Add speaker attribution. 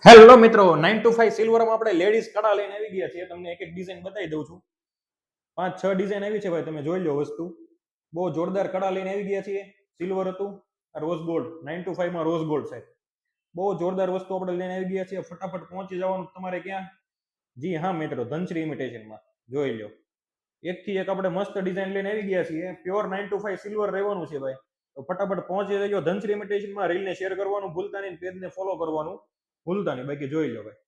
Speaker 1: Hello મિત્રો, 9 to 5 સિલ્વરમાં આપણે ladies કડા લઈને આવી ગયા છીએ. તમને એક એક ડિઝાઇન બતાવી દઉં છું. 5-6 ડિઝાઇન આવી છે ભાઈ, તમે જોઈ લો વસ્તુ. બહુ જોરદાર કડા લઈને આવી ગયા છીએ. સિલ્વર હતું, રોઝ ગોલ્ડ 9 to 5 માં રોઝ ગોલ્ડ છે. બહુ જોરદાર વસ્તુ આપણે લઈને આવી ગયા છીએ. ફટાફટ પહોંચી જવાનું તમારે ક્યાં? જી હા મિત્રો, ધનશ્રી ઇમિટેશનમાં જોઈ લો. એકથી એક આપણે મસ્ત ડિઝાઇન લઈને આવી ગયા છીએ. પ્યોર 9 to 5 સિલ્વર રહેવાનું છે ભાઈ. તો ફટાફટ પહોંચી જજો ધનશ્રી ઇમિટેશનમાં. રીલને શેર કરવાનું ભૂલતા નહીં, પેજને ફોલો કરવાનું ભૂલતા નહીં. બાકી જોઈ લો ભાઈ.